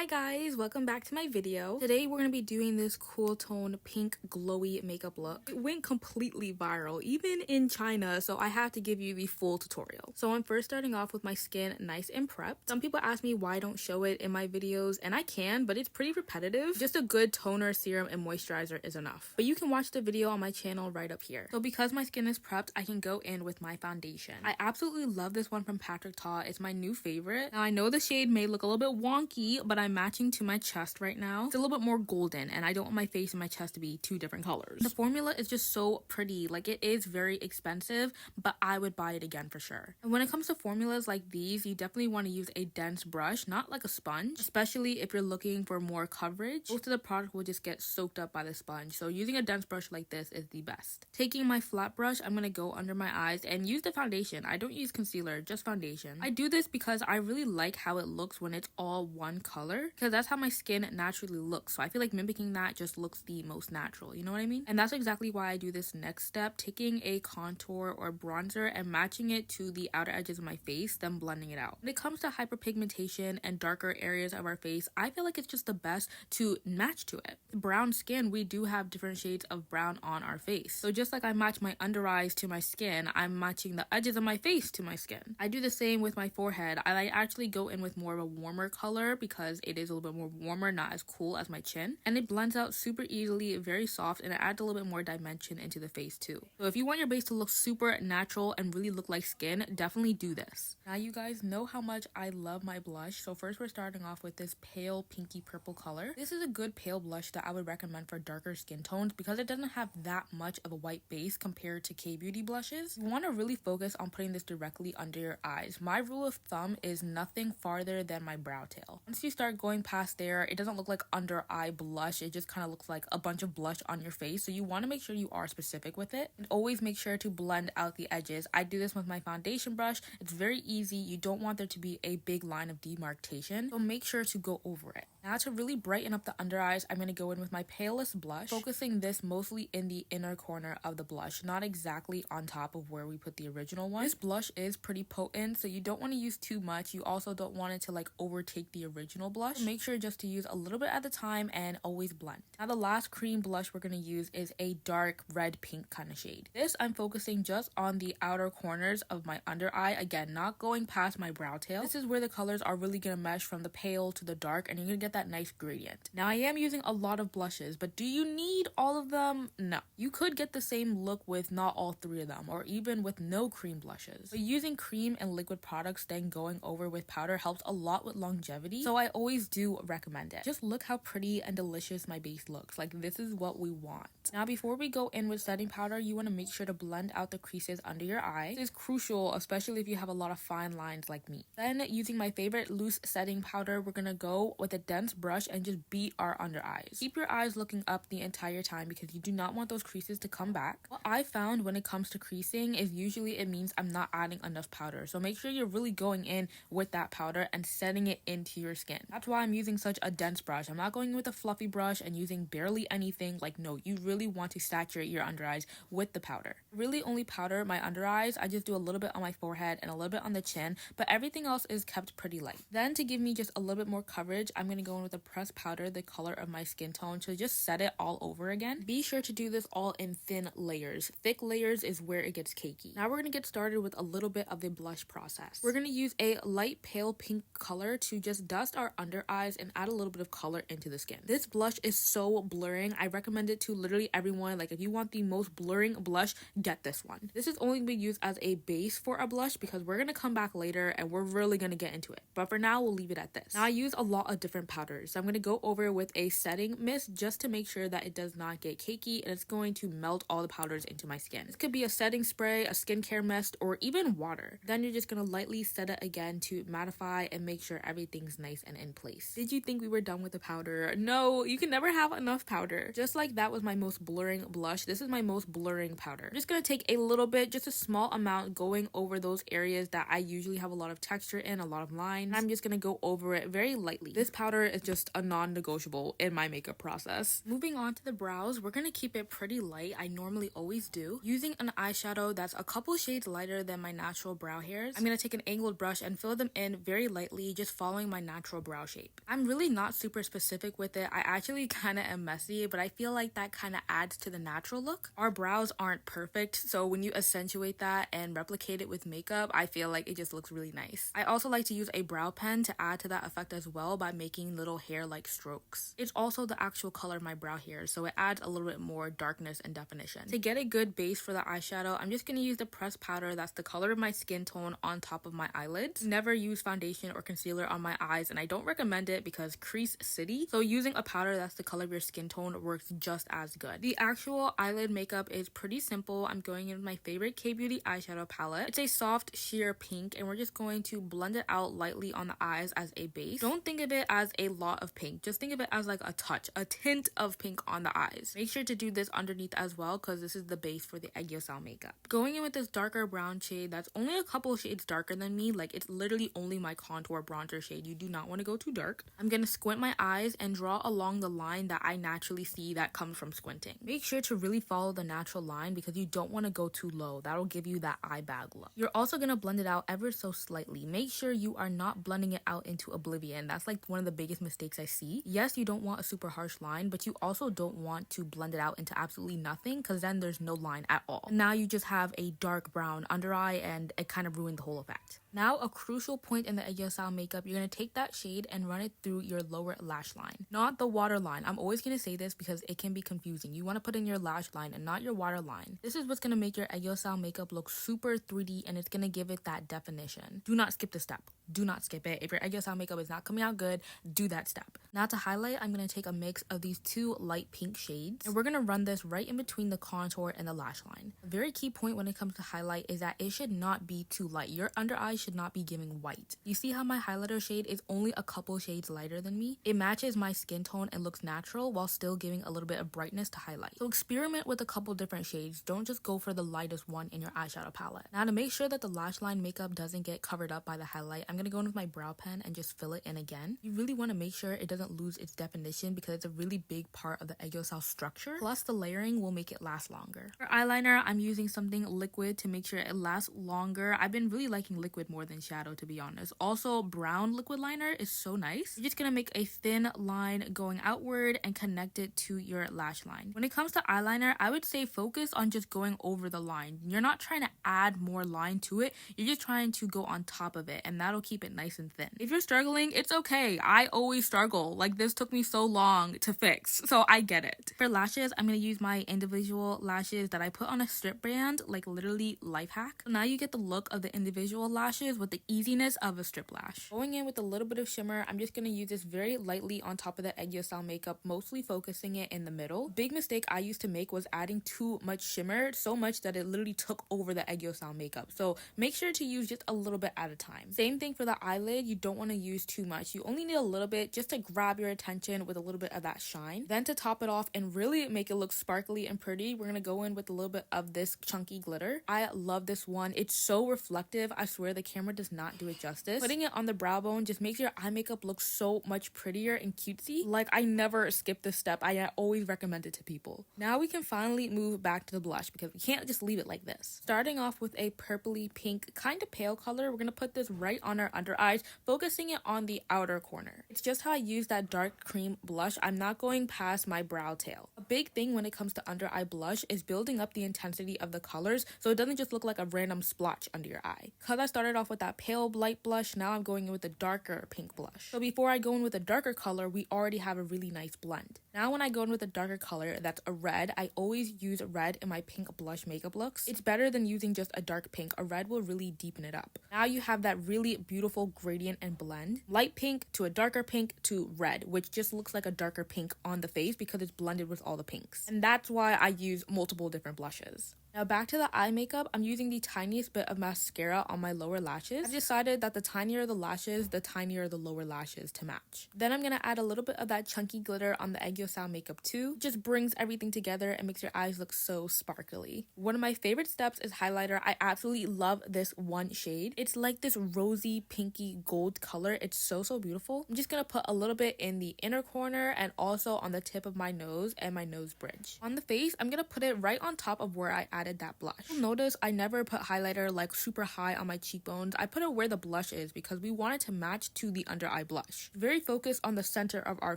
Hi guys, welcome back to my video. Today we're going to be doing this cool tone pink glowy makeup look. It went completely viral, even in China, so I have to give you the full tutorial. So I'm first starting off with my skin nice and prepped. Some people ask me why I don't show it in my videos, and I can, but it's pretty repetitive. Just a good toner, serum, and moisturizer is enough. But you can watch the video on my channel right up here. So because my skin is prepped, I can go in with my foundation. I absolutely love this one from Patrick Ta. It's my new favorite. Now I know the shade may look a little bit wonky, but I'm matching to my chest right now. It's a little bit more golden, and I don't want my face and my chest to be two different colors. The formula is just so pretty. Like, it is very expensive, but I would buy it again for sure. And when it comes to formulas like these, you definitely want to use a dense brush, not like a sponge, especially if you're looking for more coverage. Most of the product will just get soaked up by the sponge, so using a dense brush like this is the best. Taking my flat brush, I'm going to go under my eyes and use the foundation. I don't use concealer, just foundation. I do this because I really like how it looks when it's all one color, because that's how my skin naturally looks. So I feel like mimicking that just looks the most natural, you know what I mean? And that's exactly why I do this next step, taking a contour or bronzer and matching it to the outer edges of my face, then blending it out. When it comes to hyperpigmentation and darker areas of our face, I feel like it's just the best to match to it. Brown skin, we do have different shades of brown on our face. So just like I match my under eyes to my skin, I'm matching the edges of my face to my skin. I do the same with my forehead. I actually go in with more of a warmer color because it is a little bit more warmer, not as cool as my chin, and it blends out super easily, very soft, and it adds a little bit more dimension into the face too. So if you want your base to look super natural and really look like skin, definitely do this. Now you guys know how much I love my blush, so first we're starting off with this pale pinky purple color. This is a good pale blush that I would recommend for darker skin tones because it doesn't have that much of a white base compared to K-beauty blushes. You want to really focus on putting this directly under your eyes. My rule of thumb is nothing farther than my brow tail. Once you start going past there, it doesn't look like under eye blush, it just kind of looks like a bunch of blush on your face. So you want to make sure you are specific with it, and always make sure to blend out the edges. I do this with my foundation brush. It's very easy. You don't want there to be a big line of demarcation, so make sure to go over it. Now to really brighten up the under eyes, I'm going to go in with my palest blush, focusing this mostly in the inner corner of the blush, not exactly on top of where we put the original one. This blush is pretty potent, so you don't want to use too much. You also don't want it to like overtake the original blush. So make sure just to use a little bit at a time and always blend. Now the last cream blush we're going to use is a dark red pink kind of shade. This I'm focusing just on the outer corners of my under eye, again not going past my brow tail. This is where the colors are really going to mesh from the pale to the dark, and you're going to get that nice gradient. Now I am using a lot of blushes, but do you need all of them? No. You could get the same look with not all three of them, or even with no cream blushes. But using cream and liquid products then going over with powder helps a lot with longevity, so I always do recommend it. Just look how pretty and delicious my base looks. Like, this is what we want. Now before we go in with setting powder, you want to make sure to blend out the creases under your eye. This is crucial, especially if you have a lot of fine lines like me. Then using my favorite loose setting powder, we're gonna go with a dense brush and just beat our under eyes. Keep your eyes looking up the entire time because you do not want those creases to come back. What I found when it comes to creasing is usually it means I'm not adding enough powder, so make sure you're really going in with that powder and setting it into your skin. That's why I'm using such a dense brush. I'm not going with a fluffy brush and using barely anything. Like, no, you really want to saturate your under eyes with the powder. Really only powder my under eyes. I just do a little bit on my forehead and a little bit on the chin, but everything else is kept pretty light. Then to give me just a little bit more coverage, I'm going to go in with a pressed powder the color of my skin tone to just set it all over again. Be sure to do this all in thin layers. Thick layers is where it gets cakey. Now we're going to get started with a little bit of the blush process. We're going to use a light pale pink color to just dust our under eyes and add a little bit of color into the skin. This blush is so blurring. I recommend it to literally everyone. Like, if you want the most blurring blush, get this one. This is only going to be used as a base for a blush because we're going to come back later and we're really going to get into it. But for now, we'll leave it at this. Now I use a lot of different powders. So I'm going to go over with a setting mist just to make sure that it does not get cakey and it's going to melt all the powders into my skin. This could be a setting spray, a skincare mist, or even water. Then you're just going to lightly set it again to mattify and make sure everything's nice and in place. Did you think we were done with the powder? No, you can never have enough powder. Just like that was my most blurring blush, this is my most blurring powder. I'm just going to take a little bit, just a small amount, going over those areas that I usually have a lot of texture in, a lot of lines. And I'm just going to go over it very lightly. This powder is just a non-negotiable in my makeup process. Moving on to the brows, we're going to keep it pretty light. I normally always do. Using an eyeshadow that's a couple shades lighter than my natural brow hairs, I'm going to take an angled brush and fill them in very lightly, just following my natural brow shape. I'm really not super specific with it. I actually kind of am messy, but I feel like that kind of adds to the natural look. Our brows aren't perfect, so when you accentuate that and replicate it with makeup, I feel like it just looks really nice. I also like to use a brow pen to add to that effect as well by making little hair-like strokes. It's also the actual color of my brow hair, so it adds a little bit more darkness and definition. To get a good base for the eyeshadow, I'm just going to use the pressed powder that's the color of my skin tone on top of my eyelids. Never use foundation or concealer on my eyes, and I don't recommend it because crease city, so using a powder that's the color of your skin tone works just as good. The actual eyelid makeup is pretty simple. I'm going in with my favorite K-Beauty eyeshadow palette. It's a soft sheer pink, and we're just going to blend it out lightly on the eyes as a base. Don't think of it as a lot of pink, just think of it as like a tint of pink on the eyes. Make sure to do this underneath as well because this is the base for the Egg Yourself makeup. Going in with this darker brown shade that's only a couple shades darker than me, like it's literally only my contour bronzer shade. You do not want to go too dark. I'm gonna squint my eyes and draw along the line that I naturally see that comes from squinting. Make sure to really follow the natural line because you don't want to go too low. That'll give you that eye bag look. You're also gonna blend it out ever so slightly. Make sure you are not blending it out into oblivion. That's like one of the biggest mistakes I see. Yes, you don't want a super harsh line, but you also don't want to blend it out into absolutely nothing because then there's no line at all. Now you just have a dark brown under eye and it kind of ruined the whole effect. Now a crucial point in the Egg Yourself makeup, you're going to take that shade and run it through your lower lash line, not the waterline. I'm always going to say this because it can be confusing. You want to put in your lash line and not your waterline. This is what's going to make your Egg Yourself makeup look super 3D and it's going to give it that definition. Do not skip this step. Do not skip it. If your Egg Yourself makeup is not coming out good, do that step. Now to highlight, I'm going to take a mix of these two light pink shades and we're going to run this right in between the contour and the lash line. A very key point when it comes to highlight is that it should not be too light. Your under eye should not be giving white. You see how my highlighter shade is only a couple shades lighter than me? It matches my skin tone and looks natural while still giving a little bit of brightness to highlight. So experiment with a couple different shades. Don't just go for the lightest one in your eyeshadow palette. Now to make sure that the lash line makeup doesn't get covered up by the highlight, I'm going to go in with my brow pen and just fill it in again. You really want to make sure it doesn't lose its definition because it's a really big part of the Egg Yourself structure. Plus the layering will make it last longer. For eyeliner, I'm using something liquid to make sure it lasts longer. I've been really liking liquid more than shadow, to be honest. Also, brown liquid liner is so nice. You're just gonna make a thin line going outward and connect it to your lash line. When it comes to eyeliner, I would say focus on just going over the line. You're not trying to add more line to it. You're just trying to go on top of it, and that'll keep it nice and thin. If you're struggling, it's okay. I always struggle. Like, this took me so long to fix, so I get it. For lashes, I'm gonna use my individual lashes that I put on a strip band, like literally life hack. So now you get the look of the individual lashes with the easiness of a strip lash. Going in with a little bit of shimmer, I'm just gonna use this very lightly on top of the Egg Yourself makeup, mostly focusing it in the middle. Big mistake I used to make was adding too much shimmer, so much that it literally took over the Egg Yourself makeup. So make sure to use just a little bit at a time. Same thing for the eyelid, you don't want to use too much. You only need a little bit just to grab your attention with a little bit of that shine. Then to top it off and really make it look sparkly and pretty, we're gonna go in with a little bit of this chunky glitter. I love this one. It's so reflective. I swear the camera does not do it justice. Putting it on the brow bone just makes your eye makeup look so much prettier and cutesy. Like, I never skip this step. I always recommend it to people. Now we can finally move back to the blush because we can't just leave it like this. Starting off with a purpley pink, kind of pale color, we're gonna put this right on our under eyes, focusing it on the outer corner. It's just how I use that dark cream blush. I'm not going past my brow tail. A big thing when it comes to under eye blush is building up the intensity of the colors so it doesn't just look like a random splotch under your eye. Because I started off with that pale light blush, now I'm going in with a darker pink blush. So before I go in with a darker color, we already have a really nice blend. Now when I go in with a darker color that's a red, I always use red in my pink blush makeup looks. It's better than using just a dark pink. A red will really deepen it up. Now you have that really beautiful gradient and blend. Light pink to a darker pink to red, which just looks like a darker pink on the face because it's blended with all the pinks. And that's why I use multiple different blushes. Now back to the eye makeup, I'm using the tiniest bit of mascara on my lower lashes. I've decided that the tinier the lashes, the tinier the lower lashes to match. Then I'm going to add a little bit of that chunky glitter on the Egg Yourself makeup too. It just brings everything together and makes your eyes look so sparkly. One of my favorite steps is highlighter. I absolutely love this one shade. It's like this rosy, pinky, gold color. It's so beautiful. I'm just going to put a little bit in the inner corner and also on the tip of my nose and my nose bridge. On the face, I'm going to put it right on top of where I added that blush. You'll notice I never put highlighter like super high on my cheekbones. I put it where the blush is because we want it to match to the under eye blush. Very focused on the center of our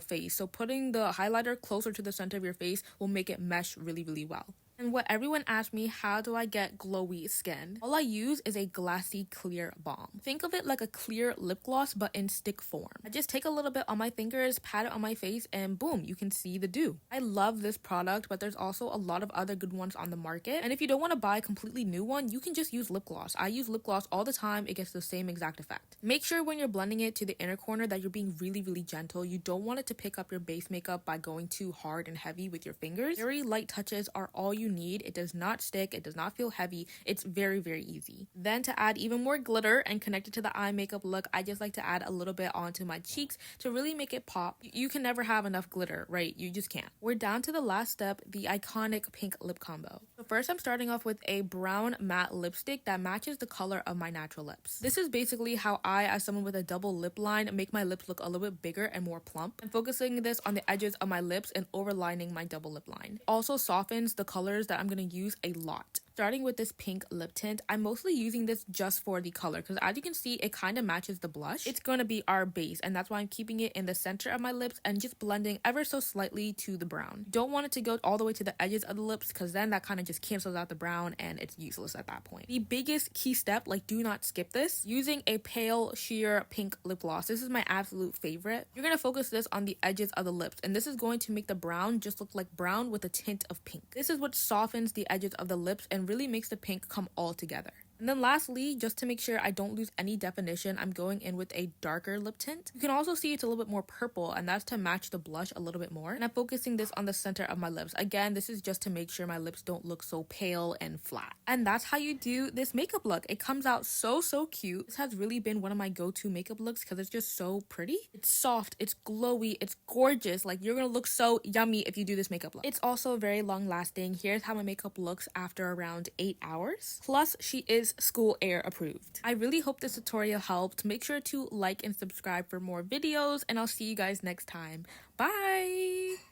face, so putting the highlighter closer to the center of your face will make it mesh really well. And what everyone asks me, how do I get glowy skin? All I use is a glassy clear balm. Think of it like a clear lip gloss but in stick form. I just take a little bit on my fingers, pat it on my face, and boom, you can see the dew. I love this product, but there's also a lot of other good ones on the market. And if you don't want to buy a completely new one, you can just use lip gloss. I use lip gloss all the time. It gets the same exact effect. Make sure when you're blending it to the inner corner that you're being really gentle. You don't want it to pick up your base makeup by going too hard and heavy with your fingers. Very light touches are all you need. It does not stick, it does not feel heavy, it's very easy. Then to add even more glitter and connect it to the eye makeup look, I just like to add a little bit onto my cheeks to really make it pop. You can never have enough glitter, right? You just can't. We're down to the last step, the iconic pink lip combo. So first I'm starting off with a brown matte lipstick that matches the color of my natural lips. This is basically how I, as someone with a double lip line, make my lips look a little bit bigger and more plump. I'm focusing this on the edges of my lips and overlining my double lip line. Also softens the colors that I'm going to use a lot. Starting with this pink lip tint, I'm mostly using this just for the color because as you can see, it kind of matches the blush. It's going to be our base, and that's why I'm keeping it in the center of my lips and just blending ever so slightly to the brown. Don't want it to go all the way to the edges of the lips because then that kind of just cancels out the brown and it's useless at that point. The biggest key step, like do not skip this, using a pale sheer pink lip gloss. This is my absolute favorite. You're going to focus this on the edges of the lips, and this is going to make the brown just look like brown with a tint of pink. This is what softens the edges of the lips and really makes the pink come all together. And then lastly, just to make sure I don't lose any definition, I'm going in with a darker lip tint. You can also see it's a little bit more purple, and that's to match the blush a little bit more. And I'm focusing this on the center of my lips. Again, this is just to make sure my lips don't look so pale and flat. And that's how you do this makeup look. It comes out so cute. This has really been one of my go-to makeup looks because it's just so pretty. It's soft, it's glowy, it's gorgeous. Like, you're gonna look so yummy if you do this makeup look. It's also very long lasting. Here's how my makeup looks after around 8 hours. Plus, she is school air approved. I really hope this tutorial helped. Make sure to like and subscribe for more videos, and I'll see you guys next time. Bye!